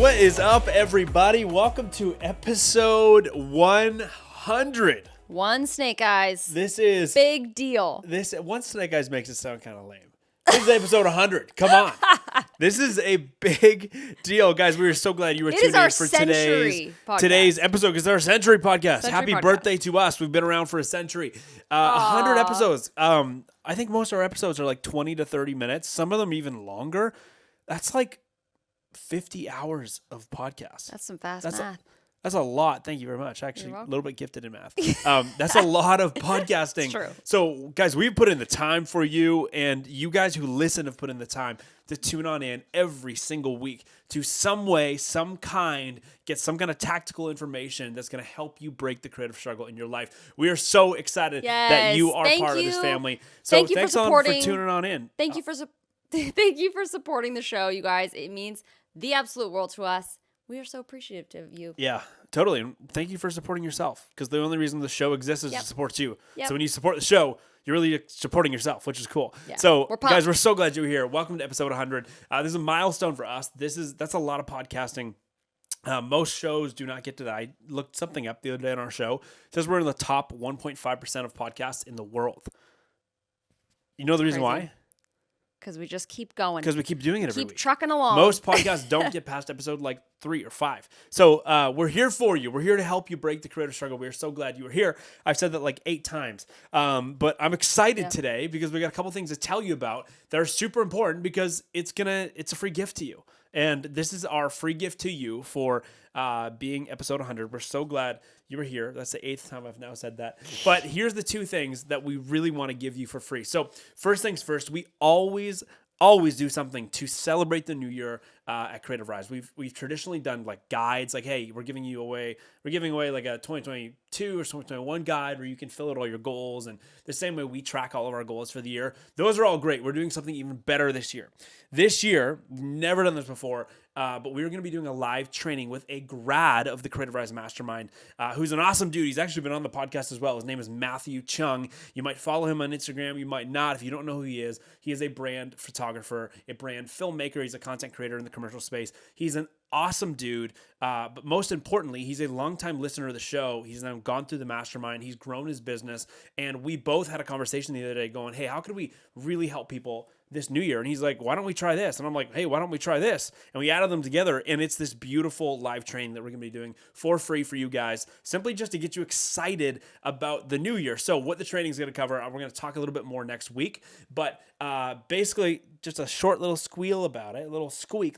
What is up, everybody? Welcome to episode 100. One Snake Eyes. This is big deal. One Snake Eyes makes it sound kind of lame. This is episode 100. Come on. This is a big deal. Guys, we are so glad you were tuned in for today's episode, because it's our century podcast. Happy birthday to us. We've been around for a century. 100 episodes. I think most of our episodes are like 20 to 30 minutes. Some of them even longer. That's like 50 hours of podcasts. That's some fast math. That's a lot. Thank you very much. Actually, a little bit gifted in math. That's a lot of podcasting. It's true. So, guys, we've put in the time for you, and you guys who listen have put in the time to tune on in every single week to some way, some kind, get some kind of tactical information that's going to help you break the creative struggle in your life. We are so excited that you are part of this family. So, thanks for tuning on in. Thank you for supporting the show, you guys. It means the absolute world to us. We are so appreciative of you. Yeah, totally. And thank you for supporting yourself, because the only reason the show exists is to support you. So when you support the show, you're really supporting yourself, which is cool. Yeah. So guys, we're so glad you're here. Welcome to episode 100. This is a milestone for us. That's a lot of podcasting. Most shows do not get to that. I looked something up the other day on our show. It says we're in the top 1.5% of podcasts in the world. You know the reason why? Because we just keep going. Because we keep doing it every week. Keep trucking along. Most podcasts don't get past episode like 3 or 5. So we're here for you. We're here to help you break the creative struggle. We are so glad you are here. I've said that like 8 times. But I'm excited today because we got a couple things to tell you about that are super important, because it's a free gift to you. And this is our free gift to you for being episode 100. We're so glad you were here. That's the 8th time I've now said that. But here's the 2 things that we really want to give you for free. So first things first, we always do something to celebrate the new year at Creative Rise. We've traditionally done like guides, like, hey, we're giving away like a 2022 or 2021 guide where you can fill out all your goals, and the same way we track all of our goals for the year. Those are all great. We're doing something even better this year. This year, never done this before, but we're going to be doing a live training with a grad of the Creative Rise Mastermind, who's an awesome dude. He's actually been on the podcast as well. His name is Matt Chung. You might follow him on Instagram. You might not. If you don't know who he is a brand photographer, a brand filmmaker. He's a content creator in the commercial space. He's an awesome dude, but most importantly, he's a longtime listener of the show. He's now gone through the mastermind. He's grown his business, and we both had a conversation the other day going, hey, how could we really help people this new year? And he's like, why don't we try this? And I'm like, hey, why don't we try this? And we added them together, and it's this beautiful live training that we're going to be doing for free for you guys, simply just to get you excited about the new year. So what the training is going to cover, we're going to talk a little bit more next week, but basically just a short little squeal about it, a little squeak,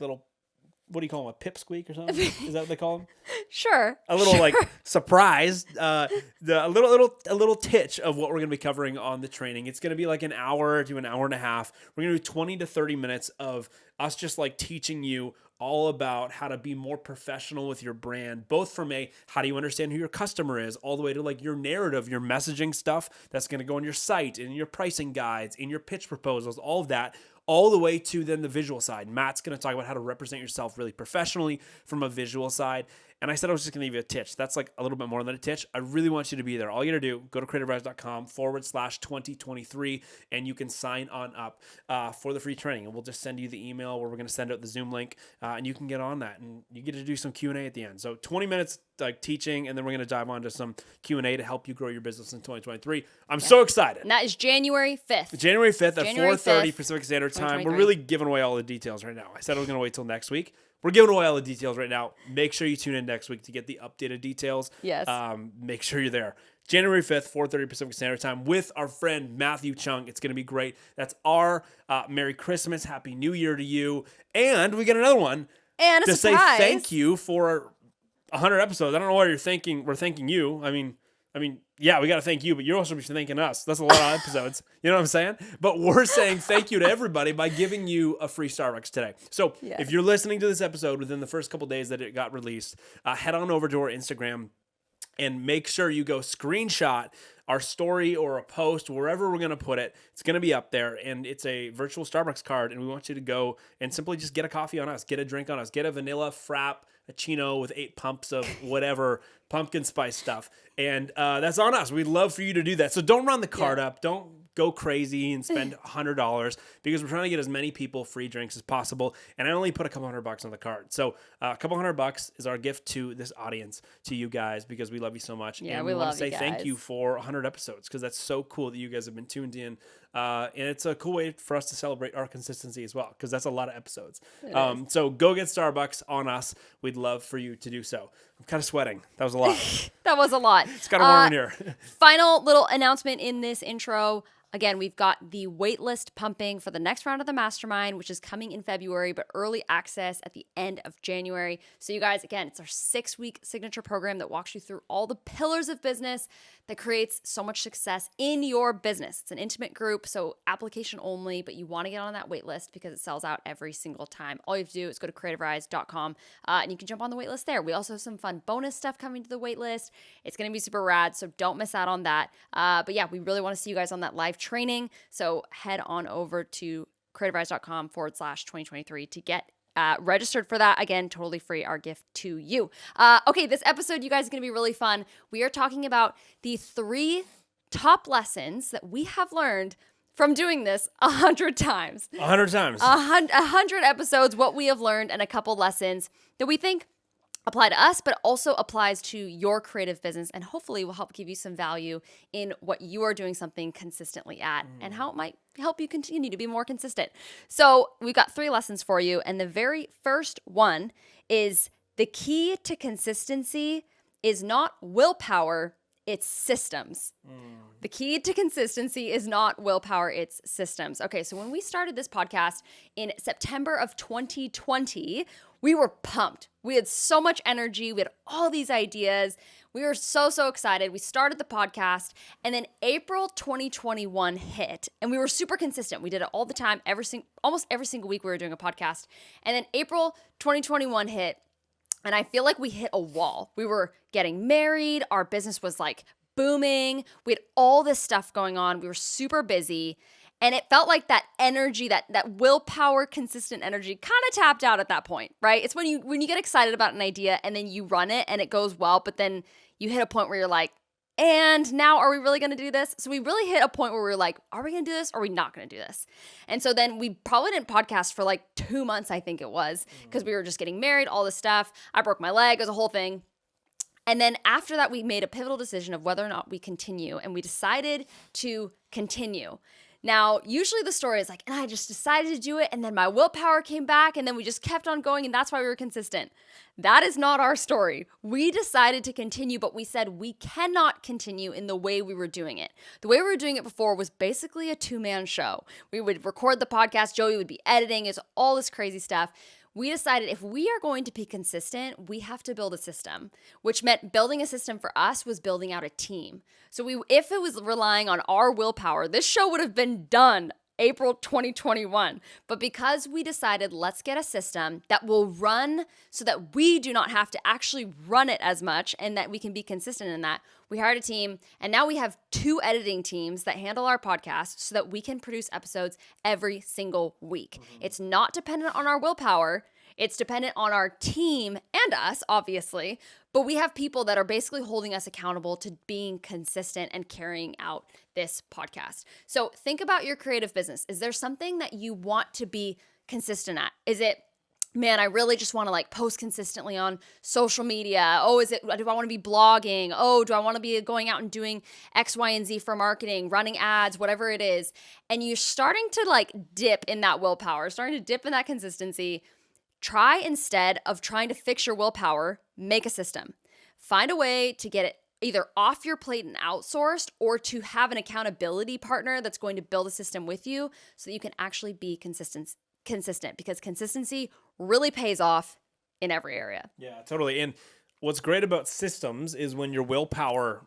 what do you call them? A pipsqueak or something? Is that what they call them? Sure. A little like surprise, a little titch of what we're going to be covering on the training. It's going to be like an hour to an hour and a half. We're going to do 20 to 30 minutes of us just like teaching you all about how to be more professional with your brand, both from how do you understand who your customer is, all the way to like your narrative, your messaging stuff that's going to go on your site, in your pricing guides, in your pitch proposals, all of that, all the way to then the visual side. Matt's going to talk about how to represent yourself really professionally from a visual side. And I said I was just going to give you a titch. That's like a little bit more than a titch. I really want you to be there. All you got to do, go to creativerise.com/2023, and you can sign on up for the free training. And we'll just send you the email where we're going to send out the Zoom link, and you can get on that. And you get to do some Q&A at the end. So 20 minutes like teaching, and then we're going to dive on to some Q&A to help you grow your business in 2023. I'm so excited. And that is January 5th. January 5th at 4:30 Pacific Standard Time. We're really giving away all the details right now. I said I was going to wait till next week. We're giving away all the details right now. Make sure you tune in next week to get the updated details. Yes. Make sure you're there. January 5th, 4:30 Pacific Standard Time with our friend Matt Chung. It's going to be great. That's our Merry Christmas, Happy New Year to you. And we get another one and to say thank you for 100 episodes. I don't know why we're thanking you. I mean, yeah, we got to thank you, but you're also thanking us. That's a lot of episodes. You know what I'm saying? But we're saying thank you to everybody by giving you a free Starbucks today. So if you're listening to this episode within the first couple days that it got released, head on over to our Instagram and make sure you go screenshot our story or a post, wherever we're going to put it. It's going to be up there, and it's a virtual Starbucks card, and we want you to go and simply just get a coffee on us, get a drink on us, get a vanilla frappuccino with 8 pumps of whatever pumpkin spice stuff, and that's on us. We'd love for you to do that. So don't run the card up. Don't go crazy and spend $100 because we're trying to get as many people free drinks as possible. And I only put a couple $100 on the card. So a couple $100 is our gift to this audience, to you guys, because we love you so much. Yeah, and we want love to say you guys. thank you for 100 episodes, because that's so cool that you guys have been tuned in. And it's a cool way for us to celebrate our consistency as well, because that's a lot of episodes. So go get Starbucks on us. We'd love for you to do so. I'm kind of sweating. That was a lot. That was a lot. It's kind of warm in here. Final little announcement in this intro. Again, we've got the waitlist pumping for the next round of the mastermind, which is coming in February, but early access at the end of January. So you guys, again, it's our 6-week signature program that walks you through all the pillars of business that creates so much success in your business. It's an intimate group, so application only, but you want to get on that waitlist because it sells out every single time. All you have to do is go to creativerise.com and you can jump on the waitlist there. We also have some fun bonus stuff coming to the waitlist. It's going to be super rad, so don't miss out on that. But yeah, we really want to see you guys on that live training. So head on over to creativerise.com/2023 to get registered for that. Again, totally free, our gift to you. Okay, this episode, you guys, is going to be really fun. We are talking about the 3 top lessons that we have learned from doing this 100 times. 100 times. 100 episodes, what we have learned, and a couple lessons that we think apply to us, but also applies to your creative business, and hopefully will help give you some value in what you are doing something consistently at and how it might help you continue to be more consistent. So we've got 3 lessons for you. And the very first one is the key to consistency is not willpower, it's systems. The key to consistency is not willpower, it's systems. Okay, so when we started this podcast in September of 2020, we were pumped. We had so much energy. We had all these ideas. We were so excited. We started the podcast, and then April 2021 hit, and we were super consistent. We did it all the time, almost every single week we were doing a podcast. And then April 2021 hit, and I feel like we hit a wall. We were getting married. Our business was like booming. We had all this stuff going on. We were super busy. And it felt like that energy, that willpower, consistent energy kind of tapped out at that point, right? It's when you get excited about an idea and then you run it and it goes well, but then you hit a point where you're like, and now are we really going to do this? So we really hit a point where we were like, are we going to do this or are we not going to do this? And so then we probably didn't podcast for like 2 months, I think it was, because we were just getting married, all this stuff. I broke my leg, it was a whole thing. And then after that, we made a pivotal decision of whether or not we continue, and we decided to continue. Now, usually the story is like, and I just decided to do it, and then my willpower came back, and then we just kept on going, and that's why we were consistent. That is not our story. We decided to continue, but we said we cannot continue in the way we were doing it. The way we were doing it before was basically a 2-man show. We would record the podcast, Joey would be editing, it's all this crazy stuff. We decided if we are going to be consistent, we have to build a system, which meant building a system for us was building out a team. So if it was relying on our willpower, this show would have been done April 2021. But because we decided let's get a system that will run so that we do not have to actually run it as much and that we can be consistent in that, we hired a team, and now we have 2 editing teams that handle our podcast so that we can produce episodes every single week. It's not dependent on our willpower. It's dependent on our team and us, obviously, but we have people that are basically holding us accountable to being consistent and carrying out this podcast. So think about your creative business. Is there something that you want to be consistent at? Is it, man, I really just want to like post consistently on social media? Oh, do I want to be blogging? Oh, do I want to be going out and doing X, Y, and Z for marketing, running ads, whatever it is? And you're starting to like dip in that willpower, starting to dip in that consistency. Try, instead of trying to fix your willpower, make a system. Find a way to get it either off your plate and outsourced, or to have an accountability partner that's going to build a system with you so that you can actually be consistent, because consistency really pays off in every area. Yeah, totally. And what's great about systems is when your willpower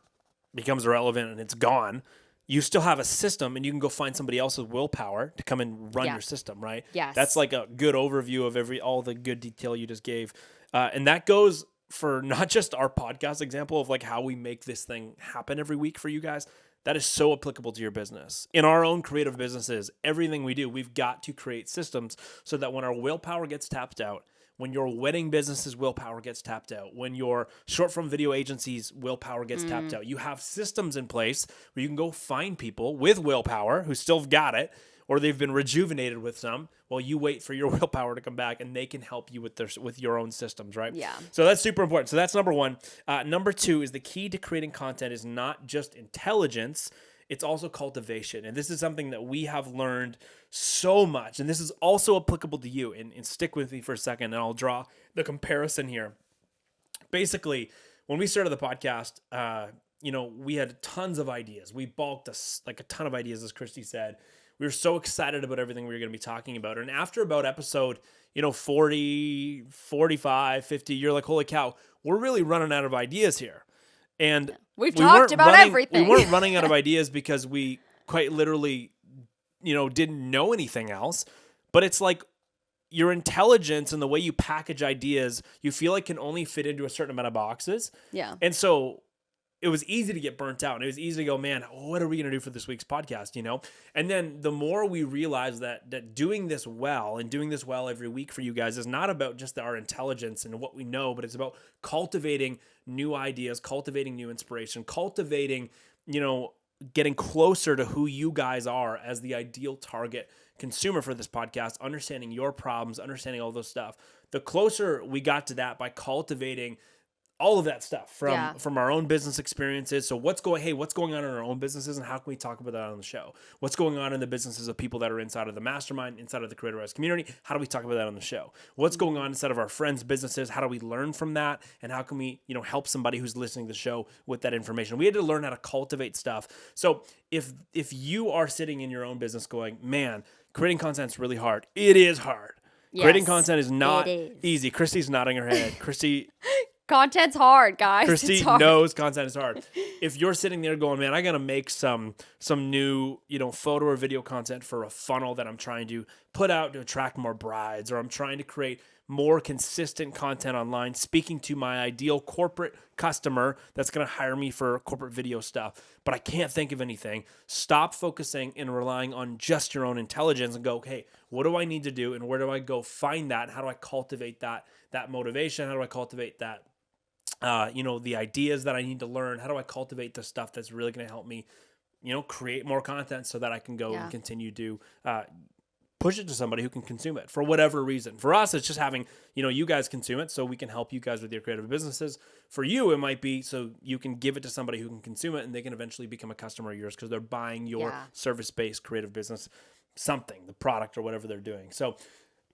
becomes irrelevant and it's gone, you still have a system, and you can go find somebody else's willpower to come and run your system, right? Yes. That's like a good overview of all the good detail you just gave. And that goes for not just our podcast example of like how we make this thing happen every week for you guys. That is so applicable to your business. In our own creative businesses, everything we do, we've got to create systems so that when our willpower gets tapped out, when your wedding business's willpower gets tapped out, when your short form video agency's willpower gets tapped out, you have systems in place where you can go find people with willpower who still got it, or they've been rejuvenated with some, while you wait for your willpower to come back, and they can help you with your own systems, right? Yeah. So that's super important. So that's number one. Number two is the key to creating content is not just intelligence, it's also cultivation. And this is something that we have learned so much. And this is also applicable to you. And stick with me for a second, and I'll draw the comparison here. Basically, when we started the podcast, we had tons of ideas. We bulked a ton of ideas, as Christy said. We were so excited about everything we were going to be talking about. And after about episode, 40, 45, 50, you're like, holy cow, we're really running out of ideas here. And We've talked about everything. We weren't running out of ideas because we quite literally, didn't know anything else. But it's like your intelligence and the way you package ideas, you feel like can only fit into a certain amount of boxes. Yeah. And so it was easy to get burnt out, and it was easy to go, man, what are we going to do for this week's podcast, And then the more we realize that doing this well and doing this well every week for you guys is not about just our intelligence and what we know, but it's about cultivating new ideas, cultivating new inspiration, cultivating, getting closer to who you guys are as the ideal target consumer for this podcast, understanding your problems, understanding all those stuff. The closer we got to that by cultivating all of that stuff from our own business experiences. So what's going on in our own businesses, and how can we talk about that on the show? What's going on in the businesses of people that are inside of the mastermind, inside of the Creator Rise community? How do we talk about that on the show? What's going on inside of our friends' businesses? How do we learn from that? And how can we, help somebody who's listening to the show with that information? We had to learn how to cultivate stuff. So if you are sitting in your own business going, man, creating content is really hard. It is hard. Yes, creating content is not easy. Christy's nodding her head. Christy... Content's hard, guys. Christy knows content is hard. If you're sitting there going, man, I got to make some new, photo or video content for a funnel that I'm trying to put out to attract more brides, or I'm trying to create more consistent content online, speaking to my ideal corporate customer that's going to hire me for corporate video stuff, but I can't think of anything. Stop focusing and relying on just your own intelligence and go, hey, what do I need to do, and where do I go find that? How do I cultivate that motivation? How do I cultivate that? The ideas that I need to learn. How do I cultivate the stuff that's really going to help me, create more content so that I can go and continue to push it to somebody who can consume it for whatever reason. For us, it's just having, you guys consume it so we can help you guys with your creative businesses. For you, it might be so you can give it to somebody who can consume it, and they can eventually become a customer of yours because they're buying your service-based creative business, the product or whatever they're doing. So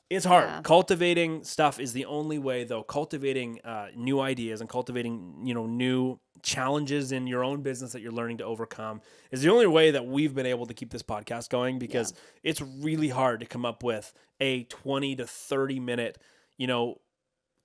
it's hard. Yeah. Cultivating stuff is the only way, though. Cultivating new ideas and cultivating, new challenges in your own business that you're learning to overcome is the only way that we've been able to keep this podcast going, because it's really hard to come up with a 20 to 30 minute,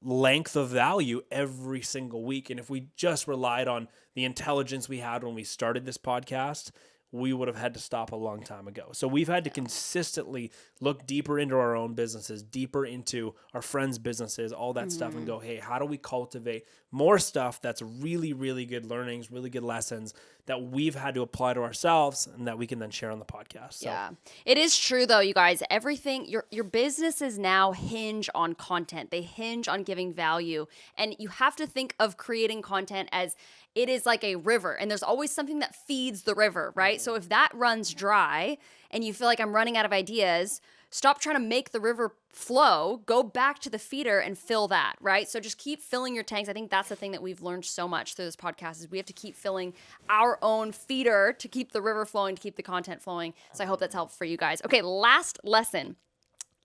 length of value every single week. And if we just relied on the intelligence we had when we started this podcast, we would have had to stop a long time ago. So we've had to consistently look deeper into our own businesses, deeper into our friends' businesses, all that stuff, and go, hey, how do we cultivate more stuff that's really, really good learnings, really good lessons that we've had to apply to ourselves and that we can then share on the podcast. So. Yeah. It is true, though, you guys. Everything, your businesses now hinge on content. They hinge on giving value. And you have to think of creating content as it is like a river, and there's always something that feeds the river, right? So if that runs dry and you feel like I'm running out of ideas, stop trying to make the river flow, go back to the feeder and fill that, right? So just keep filling your tanks. I think that's the thing that we've learned so much through this podcast is we have to keep filling our own feeder to keep the river flowing, to keep the content flowing. So I hope that's helpful for you guys. Okay, last lesson.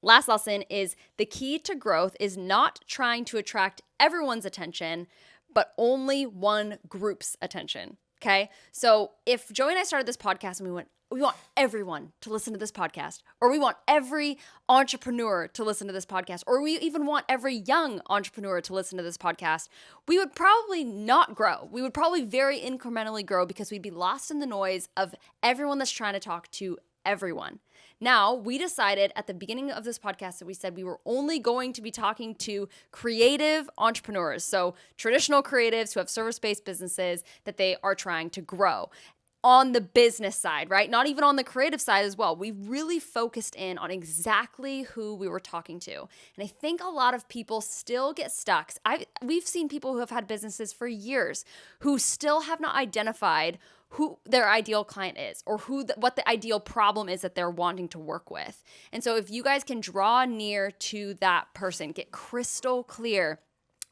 Last lesson is the key to growth is not trying to attract everyone's attention, but only one group's attention, okay? So if Joey and I started this podcast and we want everyone to listen to this podcast, or we want every entrepreneur to listen to this podcast, or we even want every young entrepreneur to listen to this podcast, we would probably not grow. We would probably very incrementally grow because we'd be lost in the noise of everyone that's trying to talk to everyone. Now, we decided at the beginning of this podcast that we said we were only going to be talking to creative entrepreneurs, so traditional creatives who have service-based businesses that they are trying to grow. on the business side, right? Not even on the creative side as well. We really focused in on exactly who we were talking to. And I think a lot of people still get stuck. We've seen people who have had businesses for years who still have not identified who their ideal client is, or what the ideal problem is that they're wanting to work with. And so if you guys can draw near to that person, get crystal clear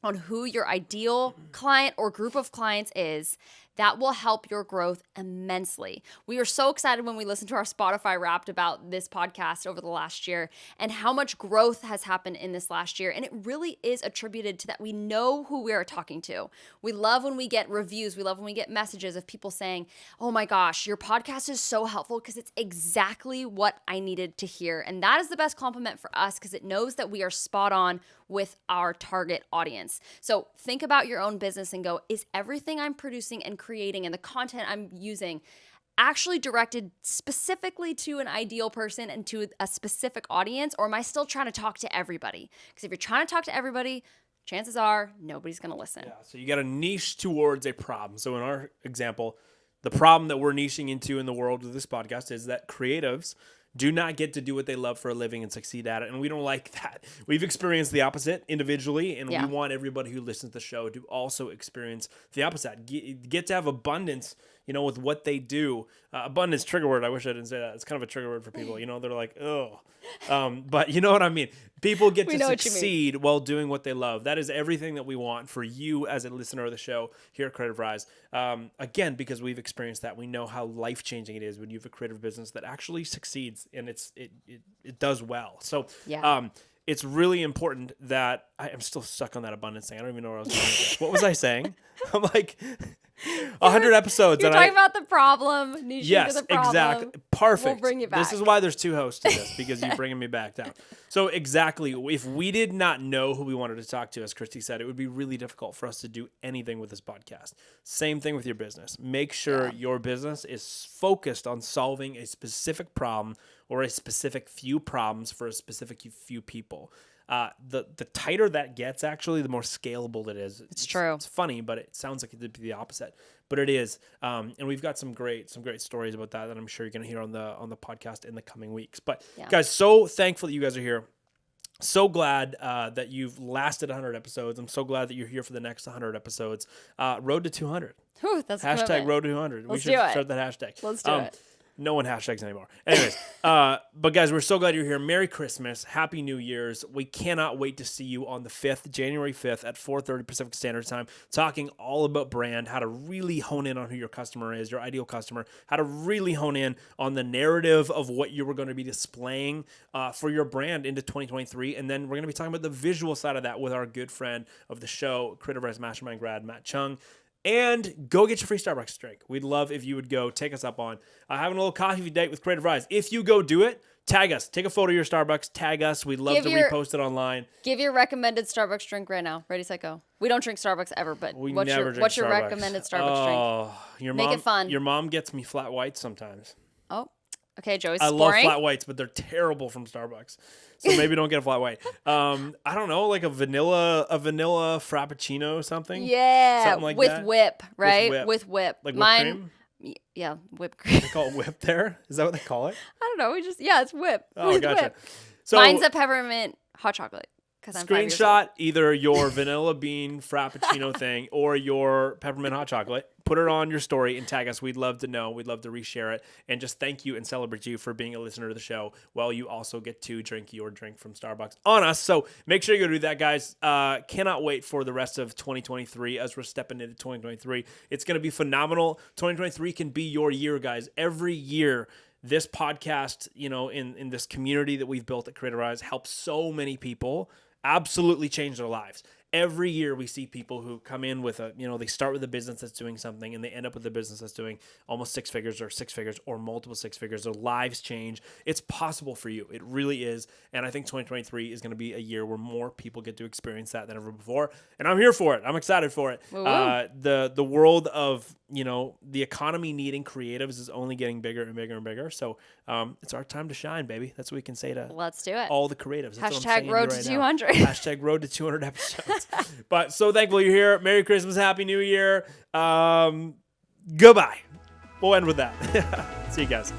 on who your ideal client or group of clients is, that will help your growth immensely. We were so excited when we listened to our Spotify Wrapped about this podcast over the last year and how much growth has happened in this last year. And it really is attributed to that we know who we are talking to. We love when we get reviews. We love when we get messages of people saying, oh my gosh, your podcast is so helpful because it's exactly what I needed to hear. And that is the best compliment for us because it knows that we are spot on with our target audience. So think about your own business and go, is everything I'm producing and creating and the content I'm using actually directed specifically to an ideal person and to a specific audience, or am I still trying to talk to everybody? Because if you're trying to talk to everybody, chances are nobody's going to listen. Yeah, so you got to niche towards a problem. So in our example, the problem that we're niching into in the world of this podcast is that creatives do not get to do what they love for a living and succeed at it. And we don't like that. We've experienced the opposite individually, and we want everybody who listens to the show to also experience the opposite. Get to have abundance, with what they do. Abundance, trigger word. I wish I didn't say that. It's kind of a trigger word for people. They're like, oh. But you know what I mean? People get to succeed while doing what they love. That is everything that we want for you as a listener of the show here at Creative Rise. Again, because we've experienced that. We know how life-changing it is when you have a creative business that actually succeeds and it does well. So it's really important that I'm still stuck on that abundance thing. I don't even know where I was going with this. What was I saying? I'm like 100 episodes. You're talking about the problem. Yes, the problem. Exactly. Perfect. We'll bring you back. This is why there's two hosts to this, because you're bringing me back down. So exactly, if we did not know who we wanted to talk to, as Christy said, it would be really difficult for us to do anything with this podcast. Same thing with your business. Make sure your business is focused on solving a specific problem or a specific few problems for a specific few people. The tighter that gets, actually, the more scalable it is. It's true. It's funny, but it sounds like it would be the opposite. But it is. And we've got some great stories about that I'm sure you're going to hear on the podcast in the coming weeks. But guys, so thankful that you guys are here. So glad that you've lasted 100 episodes. I'm so glad that you're here for the next 100 episodes. Road to 200. Whew, that's hashtag Road to 200. We should start that hashtag. Let's do it. No one hashtags anymore. Anyways, but guys, we're so glad you're here. Merry Christmas. Happy New Year's. We cannot wait to see you on the 5th, January 5th at 4:30 Pacific Standard Time, talking all about brand, how to really hone in on who your customer is, your ideal customer, how to really hone in on the narrative of what you were going to be displaying for your brand into 2023. And then we're going to be talking about the visual side of that with our good friend of the show, Creative Rise Mastermind grad, Matt Chung. And go get your free Starbucks drink. We'd love if you would go take us up on having a little coffee date with Creative Rise. If you go do it, tag us. Take a photo of your Starbucks. Tag us. We'd love to repost it online. Give your recommended Starbucks drink right now. Ready, set, go. We don't drink Starbucks ever, but what's your recommended Starbucks drink? Make it fun. Your mom gets me flat whites sometimes. Oh, okay, Joey's I love flat whites, but they're terrible from Starbucks. So maybe don't get a flat white. I don't know, like a vanilla frappuccino or something. Yeah, something like with that. Whip, right? With whip. Like whipped cream? Yeah, whipped cream. They call it whip there? Is that what they call it? I don't know. It's whip. Oh, gotcha. Whip. So mine's a peppermint hot chocolate. I'm screenshot either your vanilla bean frappuccino thing or your peppermint hot chocolate. Put it on your story and tag us. We'd love to know. We'd love to reshare it. And just thank you and celebrate you for being a listener to the show while you also get to drink your drink from Starbucks on us. So make sure you go do that, guys. Cannot wait for the rest of 2023 as we're stepping into 2023. It's going to be phenomenal. 2023 can be your year, guys. Every year, this podcast, in this community that we've built at Creative Rise helps so many people absolutely change their lives. Every year we see people who come in with they start with a business that's doing something and they end up with a business that's doing almost six figures or multiple six figures. Their lives change. It's possible for you. It really is. And I think 2023 is going to be a year where more people get to experience that than ever before. And I'm here for it. I'm excited for it. The world of, the economy needing creatives is only getting bigger and bigger and bigger. So it's our time to shine, baby. That's what we can say to Let's do it. All the creatives. That's Hashtag road to 200. Hashtag road to 200 episodes. But so thankful you're here. Merry Christmas. Happy New Year. Goodbye. we'll end with that. See you guys.